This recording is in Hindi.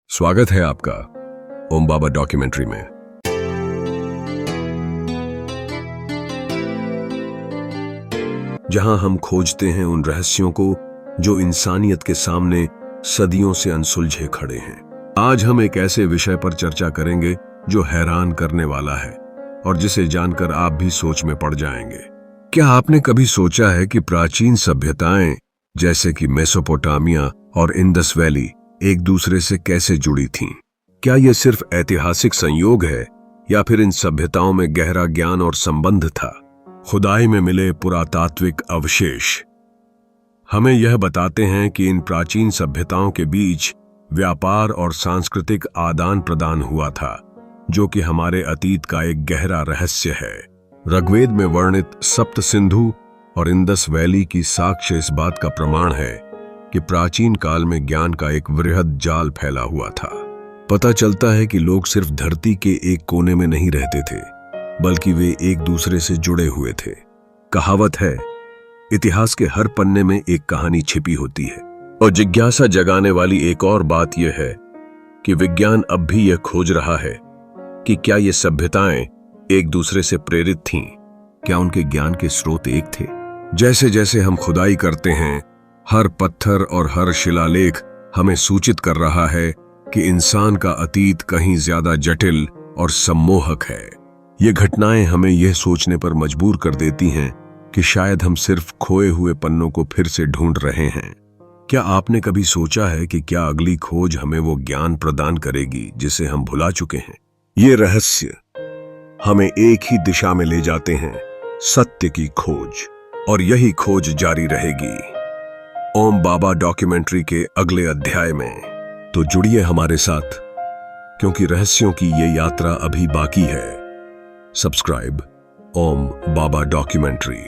स्वागत है आपका ओम बाबा डॉक्यूमेंट्री में। जहां हम खोजते हैं उन रहस्यों को जो इंसानियत के सामने सदियों से अनसुलझे खड़े हैं। आज हम एक ऐसे विषय पर चर्चा करेंगे जो हैरान करने वाला है और जिसे जानकर आप भी सोच में पड़ जाएंगे। क्या आपने कभी सोचा है कि प्राचीन सभ्यताएं जैसे कि मेसोपोटामिया और इंडस वैली एक दूसरे से कैसे जुड़ी थीं? क्या यह सिर्फ ऐतिहासिक संयोग है या फिर इन सभ्यताओं में गहरा ज्ञान और संबंध था? खुदाई में मिले पुरातात्विक अवशेष हमें यह बताते हैं कि इन प्राचीन सभ्यताओं के बीच व्यापार और सांस्कृतिक आदान प्रदान हुआ था, जो कि हमारे अतीत का एक गहरा रहस्य है। ऋग्वेद में वर्णित सप्त सिंधु और इंडस वैली की साक्ष्य इस बात का प्रमाण है कि प्राचीन काल में ज्ञान का एक वृहद जाल फैला हुआ था। पता चलता है कि लोग सिर्फ धरती के एक कोने में नहीं रहते थे, बल्कि वे एक दूसरे से जुड़े हुए थे। कहावत है, इतिहास के हर पन्ने में एक कहानी छिपी होती है। और जिज्ञासा जगाने वाली एक और बात यह है कि विज्ञान अब भी यह खोज रहा है कि क्या ये सभ्यताएं एक दूसरे से प्रेरित थीं? क्या उनके ज्ञान के स्रोत एक थे? जैसे जैसे हम खुदाई करते हैं, हर पत्थर और हर शिलालेख हमें सूचित कर रहा है कि इंसान का अतीत कहीं ज्यादा जटिल और सम्मोहक है। ये घटनाएं हमें यह सोचने पर मजबूर कर देती हैं कि शायद हम सिर्फ खोए हुए पन्नों को फिर से ढूंढ रहे हैं। क्या आपने कभी सोचा है कि क्या अगली खोज हमें वो ज्ञान प्रदान करेगी जिसे हम भुला चुके हैं? ये रहस्य हमें एक ही दिशा में ले जाते हैं, सत्य की खोज, और यही खोज जारी रहेगी ओम बाबा डॉक्यूमेंट्री के अगले अध्याय में। तो जुड़िए हमारे साथ, क्योंकि रहस्यों की ये यात्रा अभी बाकी है। सब्सक्राइब ओम बाबा डॉक्यूमेंट्री।